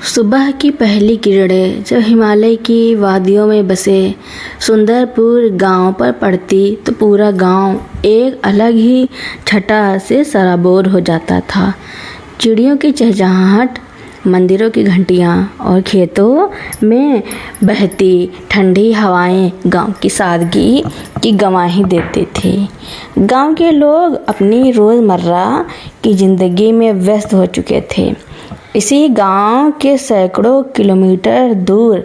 सुबह की पहली किरणें जब हिमालय की वादियों में बसे सुंदरपुर गांव पर पड़ती तो पूरा गांव एक अलग ही छटा से सराबोर हो जाता था। चिड़ियों की चहचहाहट, मंदिरों की घंटियां और खेतों में बहती ठंडी हवाएं गांव की सादगी की गवाही देते थे। गांव के लोग अपनी रोज़मर्रा की ज़िंदगी में व्यस्त हो चुके थे। इसी गांव के सैकड़ों किलोमीटर दूर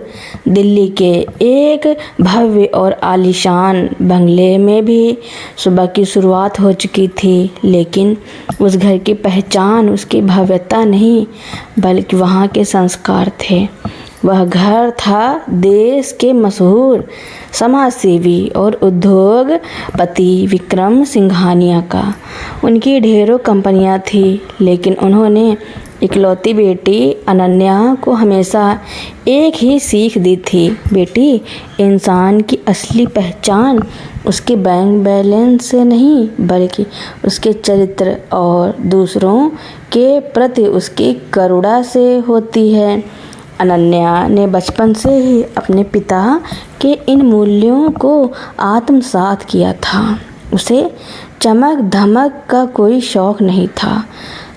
दिल्ली के एक भव्य और आलीशान बंगले में भी सुबह की शुरुआत हो चुकी थी, लेकिन उस घर की पहचान उसकी भव्यता नहीं बल्कि वहाँ के संस्कार थे। वह घर था देश के मशहूर समाजसेवी और उद्योगपति विक्रम सिंघानिया का। उनकी ढेरों कंपनियां थी, लेकिन उन्होंने इकलौती बेटी अनन्या को हमेशा एक ही सीख दी थी, बेटी, इंसान की असली पहचान उसके बैंक बैलेंस से नहीं बल्कि उसके चरित्र और दूसरों के प्रति उसकी करुणा से होती है। अनन्या ने बचपन से ही अपने पिता के इन मूल्यों को आत्मसात किया था। उसे चमक धमक का कोई शौक नहीं था।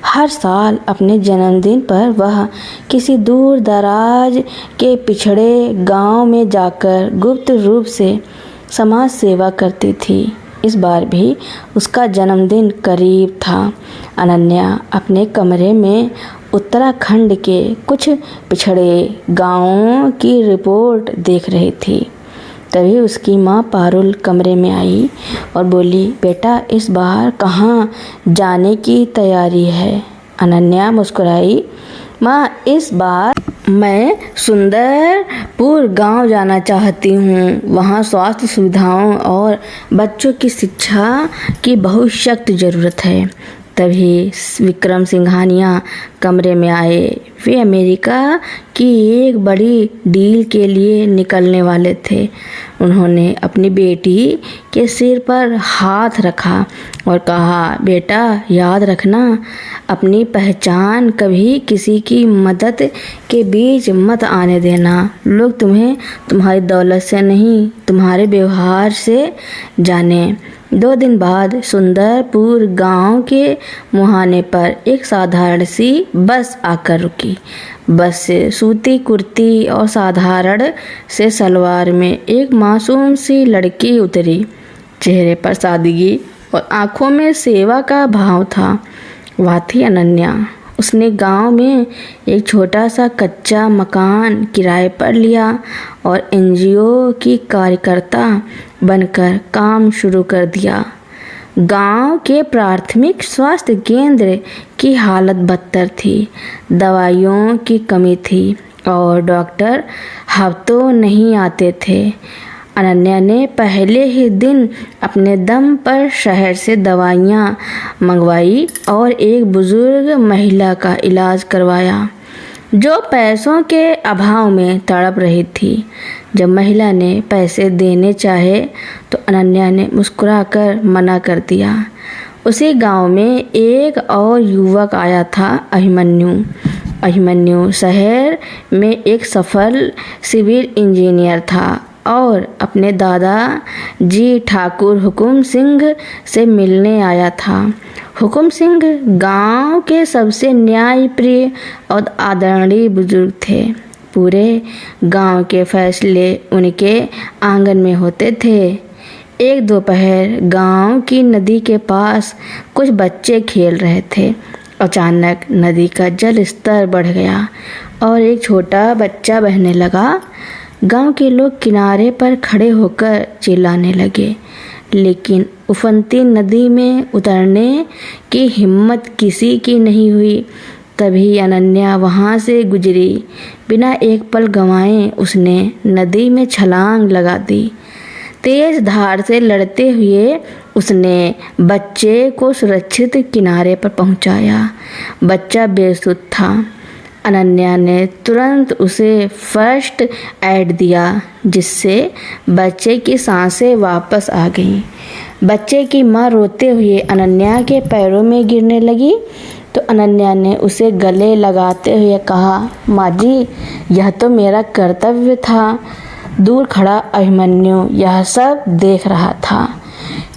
हर साल अपने जन्मदिन पर वह किसी दूर दराज के पिछड़े गांव में जाकर गुप्त रूप से समाज सेवा करती थी। इस बार भी उसका जन्मदिन करीब था। अनन्या अपने कमरे में उत्तराखंड के कुछ पिछड़े गांवों की रिपोर्ट देख रही थी। तभी उसकी माँ पारुल कमरे में आई और बोली, बेटा, इस बार कहाँ जाने की तैयारी है? अनन्या मुस्कुराई, माँ, इस बार मैं सुंदरपुर गांव जाना चाहती हूँ। वहाँ स्वास्थ्य सुविधाओं और बच्चों की शिक्षा की बहुत सख्त ज़रूरत है। तभी विक्रम सिंघानिया कमरे में आए। वे अमेरिका की एक बड़ी डील के लिए निकलने वाले थे। उन्होंने अपनी बेटी के सिर पर हाथ रखा और कहा, बेटा, याद रखना, अपनी पहचान कभी किसी की मदद के बीच मत आने देना। लोग तुम्हें तुम्हारी दौलत से नहीं, तुम्हारे व्यवहार से जाने। 2 दिन बाद सुंदरपुर गांव के मुहाने पर एक साधारण सी बस आकर रुकी। बस से सूती कुर्ती और साधारण से सलवार में एक मासूम सी लड़की उतरी। चेहरे पर सादगी और आंखों में सेवा का भाव था। वह थी अनन्या। उसने गांव में एक छोटा सा कच्चा मकान किराए पर लिया और एनजीओ की कार्यकर्ता बनकर काम शुरू कर दिया। गांव के प्राथमिक स्वास्थ्य केंद्र की हालत बदतर थी। दवाइयों की कमी थी और डॉक्टर हफ्तों नहीं आते थे। अनन्या ने पहले ही दिन अपने दम पर शहर से दवाइयाँ मंगवाई और एक बुजुर्ग महिला का इलाज करवाया जो पैसों के अभाव में तड़प रही थी। जब महिला ने पैसे देने चाहे तो अनन्या ने मुस्कुराकर मना कर दिया। उसी गांव में एक और युवक आया था, अभिमन्यु। अभिमन्यु शहर में एक सफल सिविल इंजीनियर था और अपने दादा जी ठाकुर हुकुम सिंह से मिलने आया था। हुकुम सिंह गांव के सबसे न्यायप्रिय और आदरणीय बुजुर्ग थे। पूरे गांव के फैसले उनके आंगन में होते थे। एक दोपहर गांव की नदी के पास कुछ बच्चे खेल रहे थे। अचानक नदी का जल स्तर बढ़ गया और एक छोटा बच्चा बहने लगा। गांव के लोग किनारे पर खड़े होकर चिल्लाने लगे, लेकिन उफनती नदी में उतरने की हिम्मत किसी की नहीं हुई। तभी अनन्या वहां से गुजरी। बिना एक पल गंवाए उसने नदी में छलांग लगा दी। तेज धार से लड़ते हुए उसने बच्चे को सुरक्षित किनारे पर पहुंचाया। बच्चा बेसुध था। अनन्या ने तुरंत उसे फर्स्ट एड दिया, जिससे बच्चे की सांसें वापस आ गईं। बच्चे की मां रोते हुए अनन्या के पैरों में गिरने लगी। तो अनन्या ने उसे गले लगाते हुए कहा, माँ जी, यह तो मेरा कर्तव्य था। दूर खड़ा अभिमन्यु यह सब देख रहा था।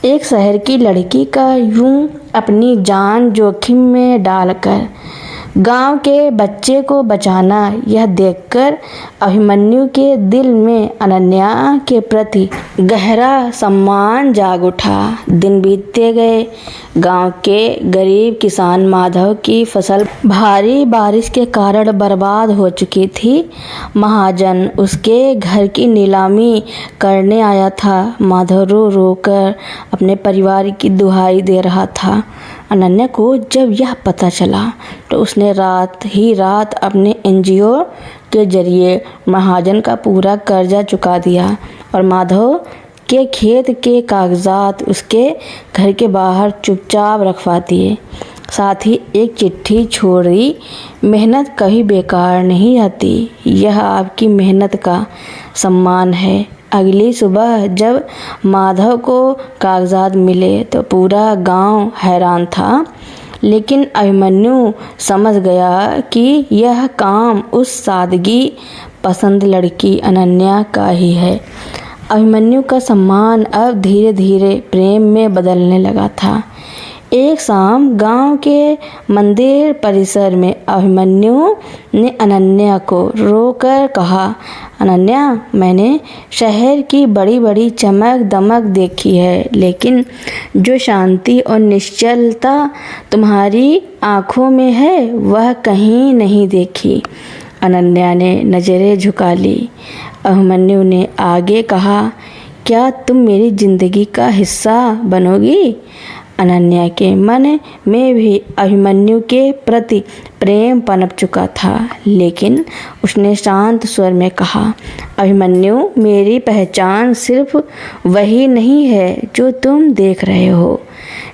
एक शहर की लड़की का यूं अपनी जान जोखिम में डालकर गांव के बच्चे को बचाना, यह देखकर अभिमन्यु के दिल में अनन्या के प्रति गहरा सम्मान जाग उठा। दिन बीतते गए। गांव के गरीब किसान माधव की फसल भारी बारिश के कारण बर्बाद हो चुकी थी। महाजन उसके घर की नीलामी करने आया था। माधव रो रो कर अपने परिवार की दुहाई दे रहा था। अनन्या को जब यह पता चला तो उसने रात ही रात अपने एनजीओ के जरिए महाजन का पूरा कर्जा चुका दिया और माधव के खेत के कागजात उसके घर के बाहर चुपचाप रखवा दिए। साथ ही एक चिट्ठी छोड़ी, मेहनत कभी बेकार नहीं आती, यह आपकी मेहनत का सम्मान है। अगली सुबह जब माधव को कागजात मिले तो पूरा गांव हैरान था, लेकिन अभिमन्यु समझ गया कि यह काम उस सादगी पसंद लड़की अनन्या का ही है। अभिमन्यु का सम्मान अब धीरे धीरे प्रेम में बदलने लगा था। एक शाम गांव के मंदिर परिसर में अभिमन्यु ने अनन्या को रोकर कहा, अनन्या, मैंने शहर की बड़ी बड़ी चमक दमक देखी है, लेकिन जो शांति और निश्चलता तुम्हारी आँखों में है वह कहीं नहीं देखी। अनन्या ने नज़रें झुका ली। अभिमन्यु ने आगे कहा, क्या तुम मेरी जिंदगी का हिस्सा बनोगी? अनन्या के मन में भी अभिमन्यु के प्रति प्रेम पनप चुका था, लेकिन उसने शांत स्वर में कहा, अभिमन्यु, मेरी पहचान सिर्फ वही नहीं है जो तुम देख रहे हो।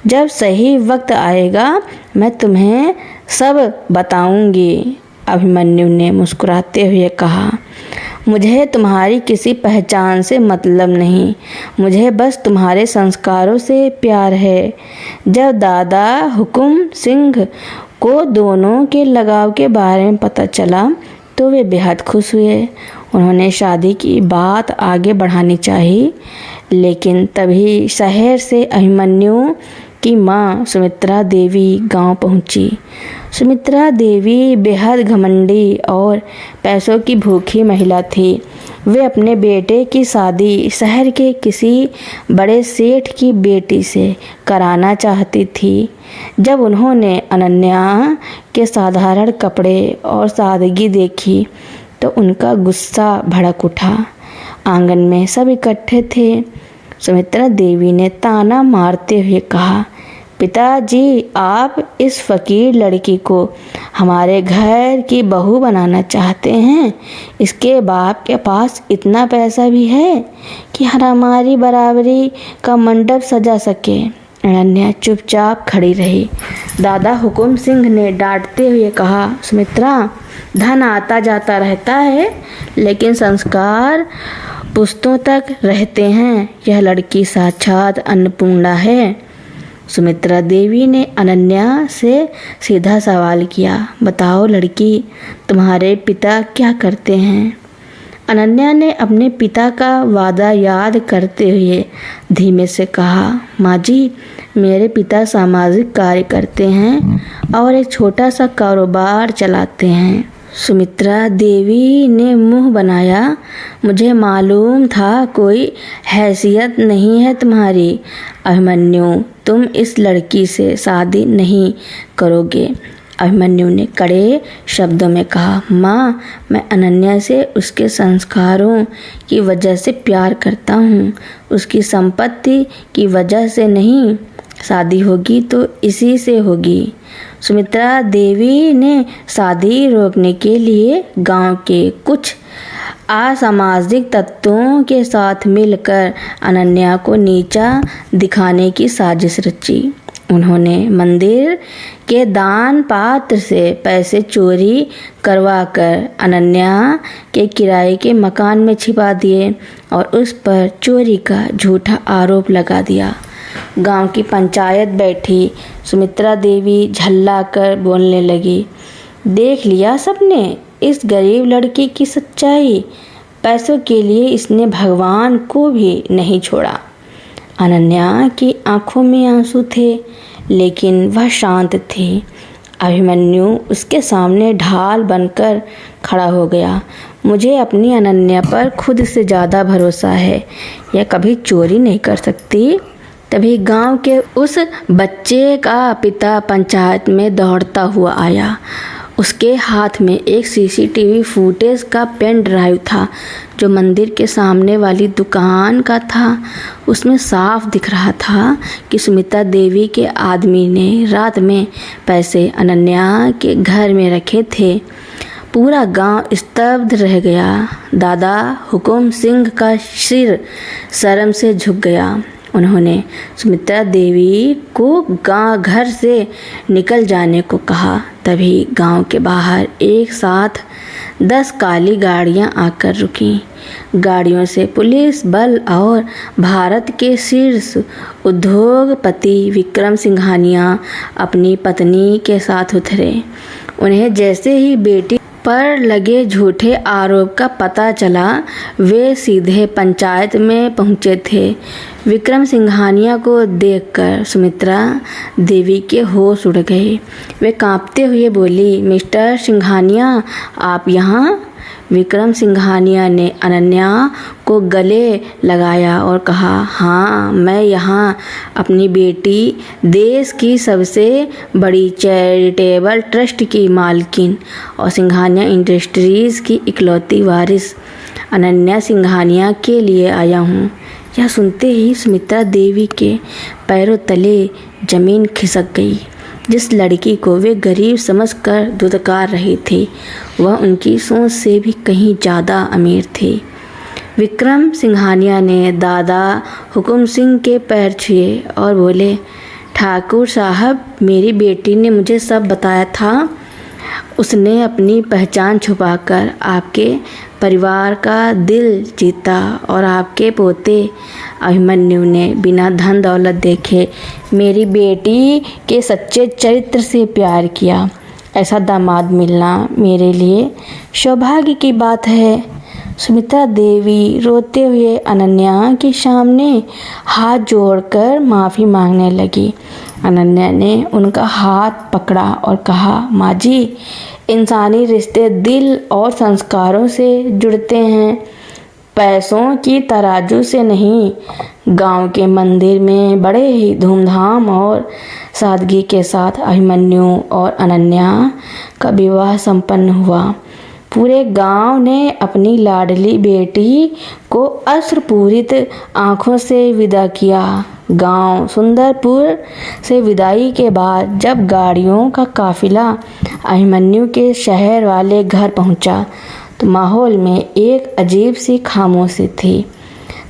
जब सही वक्त आएगा मैं तुम्हें सब बताऊंगी। अभिमन्यु ने मुस्कुराते हुए कहा, मुझे तुम्हारी किसी पहचान से मतलब नहीं, मुझे बस तुम्हारे संस्कारों से प्यार है। जब दादा हुकुम सिंह को दोनों के लगाव के बारे में पता चला तो वे बेहद खुश हुए। उन्होंने शादी की बात आगे बढ़ानी चाहिए, लेकिन तभी शहर से अभिमन्यु की माँ सुमित्रा देवी गांव पहुंची। सुमित्रा देवी बेहद घमंडी और पैसों की भूखी महिला थी। वे अपने बेटे की शादी शहर के किसी बड़े सेठ की बेटी से कराना चाहती थी। जब उन्होंने अनन्या के साधारण कपड़े और सादगी देखी तो उनका गुस्सा भड़क उठा। आंगन में सब इकट्ठे थे। सुमित्रा देवी ने ताना मारते हुए कहा, पिताजी, आप इस फकीर लड़की को हमारे घर की बहू बनाना चाहते हैं? इसके बाप के पास इतना पैसा भी है कि हमारी बराबरी का मंडप सजा सके। अनन्या चुपचाप खड़ी रही। दादा हुकुम सिंह ने डांटते हुए कहा, सुमित्रा, धन आता जाता रहता है, लेकिन संस्कार पुश्तों तक रहते हैं। यह लड़की साक्षात अन्नपूर्णा है। सुमित्रा देवी ने अनन्या से सीधा सवाल किया, बताओ लड़की, तुम्हारे पिता क्या करते हैं? अनन्या ने अपने पिता का वादा याद करते हुए धीमे से कहा, माँ जी, मेरे पिता सामाजिक कार्य करते हैं और एक छोटा सा कारोबार चलाते हैं। सुमित्रा देवी ने मुंह बनाया, मुझे मालूम था कोई हैसियत नहीं है तुम्हारी। अभिमन्यु, तुम इस लड़की से शादी नहीं करोगे। अभिमन्यु ने कड़े शब्दों में कहा, माँ, मैं अनन्या से उसके संस्कारों की वजह से प्यार करता हूँ, उसकी संपत्ति की वजह से नहीं। शादी होगी तो इसी से होगी। सुमित्रा देवी ने शादी रोकने के लिए गांव के कुछ असामाजिक तत्वों के साथ मिलकर अनन्या को नीचा दिखाने की साजिश रची। उन्होंने मंदिर के दान पात्र से पैसे चोरी करवाकर अनन्या के किराए के मकान में छिपा दिए और उस पर चोरी का झूठा आरोप लगा दिया। गांव की पंचायत बैठी। सुमित्रा देवी झल्ला कर बोलने लगी, देख लिया सबने इस गरीब लड़की की सच्चाई। पैसों के लिए इसने भगवान को भी नहीं छोड़ा। अनन्या की आंखों में आंसू थे, लेकिन वह शांत थी। अभिमन्यु उसके सामने ढाल बनकर खड़ा हो गया। मुझे अपनी अनन्या पर खुद से ज़्यादा भरोसा है। यह कभी चोरी नहीं कर सकती। तभी गांव के उस बच्चे का पिता पंचायत में दौड़ता हुआ आया। उसके हाथ में एक सीसीटीवी फुटेज का पेन ड्राइव था, जो मंदिर के सामने वाली दुकान का था। उसमें साफ दिख रहा था कि सुमित्रा देवी के आदमी ने रात में पैसे अनन्या के घर में रखे थे। पूरा गांव स्तब्ध रह गया। दादा हुकुम सिंह का सिर शर्म से झुक गया। उन्होंने सुमित्रा देवी को घर से निकल जाने को कहा। तभी गांव के बाहर एक साथ 10 काली गाड़ियां आकर रुकीं। गाड़ियों से पुलिस बल और भारत के शीर्ष उद्योगपति विक्रम सिंघानिया अपनी पत्नी के साथ उतरे। उन्हें जैसे ही बेटी पर लगे झूठे आरोप का पता चला, वे सीधे पंचायत में पहुंचे थे। विक्रम सिंघानिया को देखकर सुमित्रा देवी के होश उड़ गए। वे कांपते हुए बोली, मिस्टर सिंघानिया, आप यहाँ? विक्रम सिंघानिया ने अनन्या को गले लगाया और कहा, हाँ, मैं यहाँ अपनी बेटी, देश की सबसे बड़ी चैरिटेबल ट्रस्ट की मालकिन और सिंघानिया इंडस्ट्रीज़ की इकलौती वारिस अनन्या सिंघानिया के लिए आया हूँ। यह सुनते ही सुमित्रा देवी के पैरों तले जमीन खिसक गई। जिस लड़की को वे गरीब समझकर धुतकार रही थी, वह उनकी सोच से भी कहीं ज़्यादा अमीर थी। विक्रम सिंघानिया ने दादा हुकुम सिंह के पैर छुए और बोले, ठाकुर साहब, मेरी बेटी ने मुझे सब बताया था। उसने अपनी पहचान छुपाकर आपके परिवार का दिल जीता और आपके पोते अभिमन्यु ने बिना धन दौलत देखे मेरी बेटी के सच्चे चरित्र से प्यार किया। ऐसा दामाद मिलना मेरे लिए सौभाग्य की बात है। सुमित्रा देवी रोते हुए अनन्या के सामने हाथ जोड़कर माफ़ी मांगने लगी। अनन्या ने उनका हाथ पकड़ा और कहा, माँ जी, इंसानी रिश्ते दिल और संस्कारों से जुड़ते हैं, पैसों की तराजू से नहीं। गांव के मंदिर में बड़े ही धूमधाम और सादगी के साथ अभिमन्यु और अनन्या का विवाह संपन्न हुआ। पूरे गांव ने अपनी लाडली बेटी को अश्रुपूरित आंखों से विदा किया। गांव सुंदरपुर से विदाई के बाद जब गाड़ियों का काफिला अभिमन्यु के शहर वाले घर पहुंचा, तो माहौल में एक अजीब सी खामोशी थी।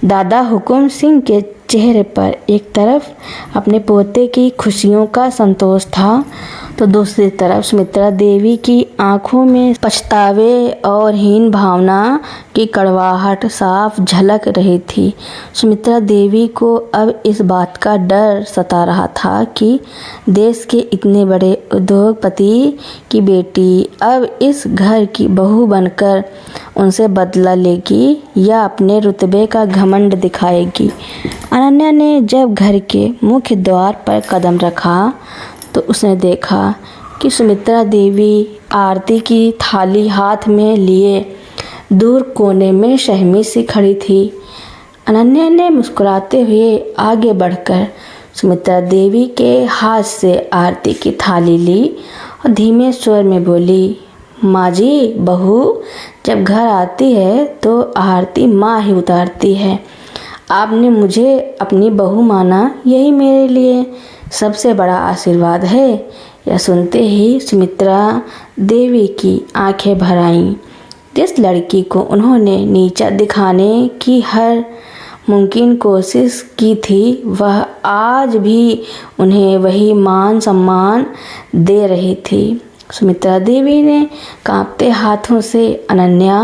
दादा हुकुम सिंह के चेहरे पर एक तरफ अपने पोते की खुशियों का संतोष था, तो दूसरी तरफ सुमित्रा देवी की आंखों में पछतावे और हीन भावना की कड़वाहट साफ झलक रही थी। सुमित्रा देवी को अब इस बात का डर सता रहा था कि देश के इतने बड़े उद्योगपति की बेटी अब इस घर की बहू बनकर उनसे बदला लेगी या अपने रुतबे का घमंड दिखाएगी। अनन्या ने जब घर के मुख्य द्वार पर कदम रखा, तो उसने देखा कि सुमित्रा देवी आरती की थाली हाथ में लिए दूर कोने में सहमी सी खड़ी थी। अनन्या ने मुस्कुराते हुए आगे बढ़कर सुमित्रा देवी के हाथ से आरती की थाली ली और धीमे स्वर में बोली, माँ जी, बहू जब घर आती है तो आरती माँ ही उतारती है। आपने मुझे अपनी बहू माना, यही मेरे लिए सबसे बड़ा आशीर्वाद है। यह सुनते ही सुमित्रा देवी की आंखें भर आईं। जिस लड़की को उन्होंने नीचा दिखाने की हर मुमकिन कोशिश की थी, वह आज भी उन्हें वही मान सम्मान दे रही थी। सुमित्रा देवी ने कांपते हाथों से अनन्या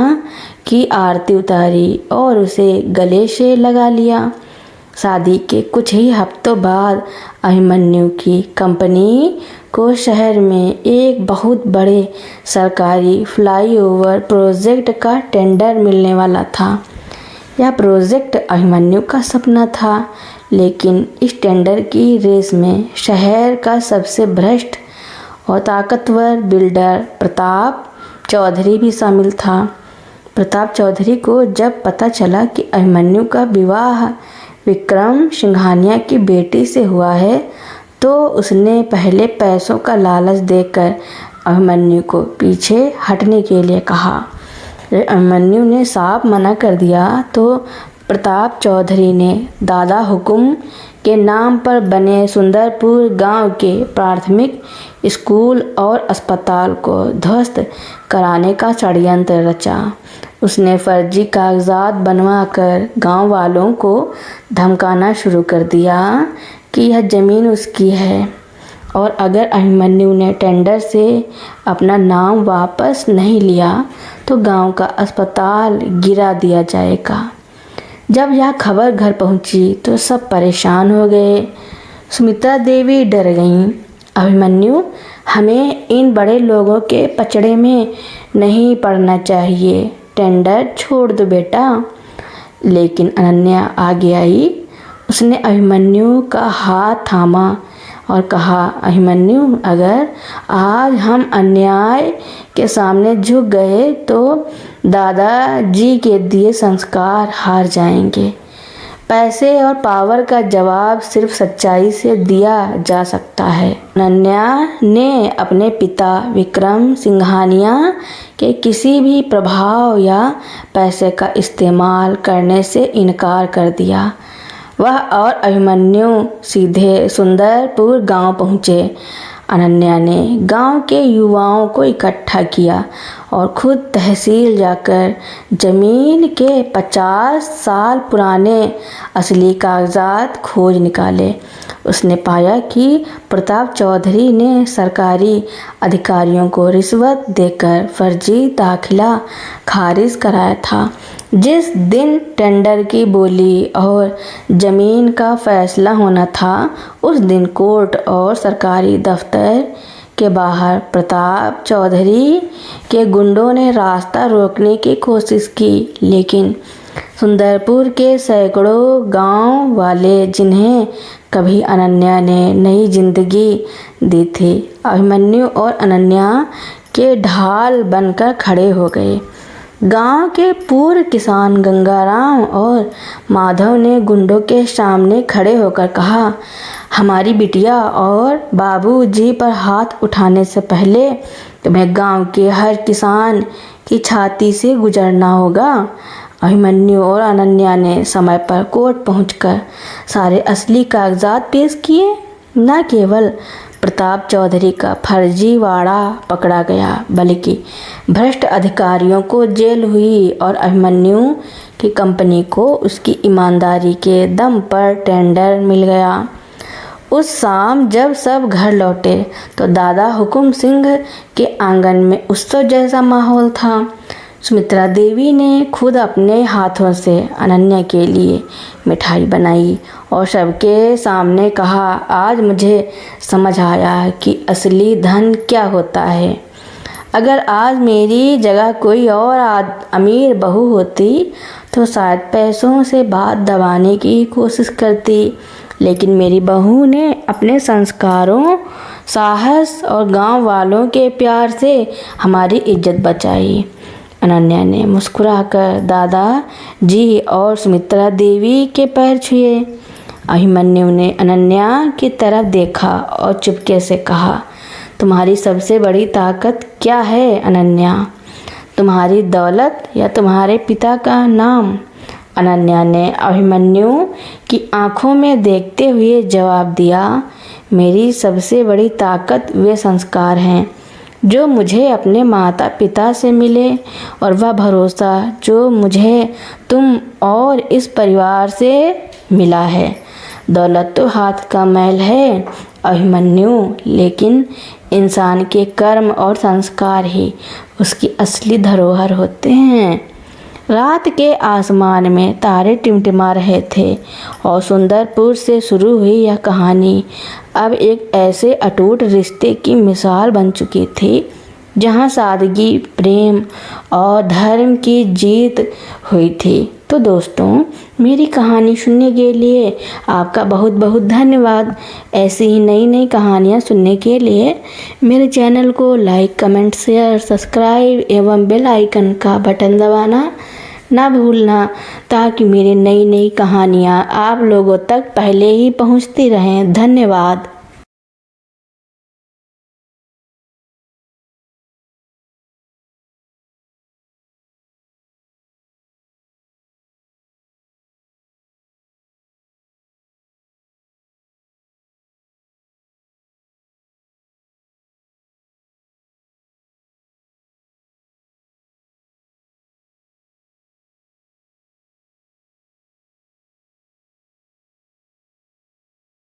की आरती उतारी और उसे गले से लगा लिया। शादी के कुछ ही हफ्तों बाद अभिमन्यु की कंपनी को शहर में एक बहुत बड़े सरकारी फ्लाईओवर प्रोजेक्ट का टेंडर मिलने वाला था। यह प्रोजेक्ट अभिमन्यु का सपना था, लेकिन इस टेंडर की रेस में शहर का सबसे भ्रष्ट और ताकतवर बिल्डर प्रताप चौधरी भी शामिल था। प्रताप चौधरी को जब पता चला कि अभिमन्यु का विवाह विक्रम सिंघानिया की बेटी से हुआ है, तो उसने पहले पैसों का लालच देकर अभिमन्यु को पीछे हटने के लिए कहा। अभिमन्यु ने साफ मना कर दिया तो प्रताप चौधरी ने दादा हुकुम के नाम पर बने सुंदरपुर गांव के प्राथमिक स्कूल और अस्पताल को ध्वस्त कराने का षड्यंत्र रचा। उसने फर्जी कागजात बनवाकर गांव वालों को धमकाना शुरू कर दिया कि यह ज़मीन उसकी है और अगर अभिमन्यु ने टेंडर से अपना नाम वापस नहीं लिया तो गांव का अस्पताल गिरा दिया जाएगा। जब यह खबर घर पहुंची तो सब परेशान हो गए। सुमित्रा देवी डर गईं। अभिमन्यु, हमें इन बड़े लोगों के पचड़े में नहीं पड़ना चाहिए, टेंडर छोड़ दो बेटा। लेकिन अनन्या आगे आई। उसने अभिमन्यु का हाथ थामा और कहा, अभिमन्यु, अगर आज हम अन्याय के सामने झुक गए तो दादाजी के दिए संस्कार हार जाएंगे। पैसे और पावर का जवाब सिर्फ सच्चाई से दिया जा सकता है। अनन्या ने अपने पिता विक्रम सिंघानिया के किसी भी प्रभाव या पैसे का इस्तेमाल करने से इनकार कर दिया। वह और अभिमन्यु सीधे सुंदरपुर गांव पहुँचे। अनन्या ने गांव के युवाओं को इकट्ठा किया और खुद तहसील जाकर ज़मीन के 50 साल पुराने असली कागजात खोज निकाले। उसने पाया कि प्रताप चौधरी ने सरकारी अधिकारियों को रिश्वत देकर फर्जी दाखिला खारिज कराया था। जिस दिन टेंडर की बोली और ज़मीन का फैसला होना था, उस दिन कोर्ट और सरकारी दफ्तर के बाहर प्रताप चौधरी के गुंडों ने रास्ता रोकने की कोशिश की, लेकिन सुंदरपुर के सैकड़ों गांव वाले, जिन्हें कभी अनन्या ने नई जिंदगी दी थी, अभिमन्यु और अनन्या के ढाल बनकर खड़े हो गए। गांव के पूर्व किसान गंगाराम और माधव ने गुंडों के सामने खड़े होकर कहा, हमारी बिटिया और बाबूजी पर हाथ उठाने से पहले तुम्हें गांव के हर किसान की छाती से गुजरना होगा। अभिमन्यु और अनन्या ने समय पर कोर्ट पहुंचकर सारे असली कागजात पेश किए। न केवल प्रताप चौधरी का फर्जीवाड़ा पकड़ा गया, बल्कि भ्रष्ट अधिकारियों को जेल हुई और अभिमन्यु की कंपनी को उसकी ईमानदारी के दम पर टेंडर मिल गया। उस शाम जब सब घर लौटे तो दादा हुकुम सिंह के आंगन में उत्सव जैसा माहौल था। सुमित्रा देवी ने खुद अपने हाथों से अनन्या के लिए मिठाई बनाई और सबके सामने कहा, आज मुझे समझ आया कि असली धन क्या होता है। अगर आज मेरी जगह कोई और अमीर बहू होती तो शायद पैसों से बात दबाने की कोशिश करती, लेकिन मेरी बहू ने अपने संस्कारों, साहस और गांव वालों के प्यार से हमारी इज्जत बचाई। अनन्या ने मुस्कुराकर दादा जी और सुमित्रा देवी के पैर छुए। अभिमन्यु ने अनन्या की तरफ देखा और चुपके से कहा, तुम्हारी सबसे बड़ी ताकत क्या है अनन्या? तुम्हारी दौलत या तुम्हारे पिता का नाम? अनन्या ने अभिमन्यु की आंखों में देखते हुए जवाब दिया, मेरी सबसे बड़ी ताकत वे संस्कार हैं जो मुझे अपने माता पिता से मिले और वह भरोसा जो मुझे तुम और इस परिवार से मिला है। दौलत तो हाथ का मैल है अभिमन्यु, लेकिन इंसान के कर्म और संस्कार ही उसकी असली धरोहर होते हैं। रात के आसमान में तारे टिमटिमा रहे थे और सुंदरपुर से शुरू हुई यह कहानी अब एक ऐसे अटूट रिश्ते की मिसाल बन चुकी थी जहाँ सादगी, प्रेम और धर्म की जीत हुई थी। तो दोस्तों, मेरी कहानी सुनने के लिए आपका बहुत बहुत धन्यवाद। ऐसी ही नई नई कहानियाँ सुनने के लिए मेरे चैनल को लाइक, कमेंट, शेयर, सब्सक्राइब एवं बेल आइकन का बटन दबाना ना भूलना, ताकि मेरी नई नई कहानियाँ आप लोगों तक पहले ही पहुँचती रहें। धन्यवाद।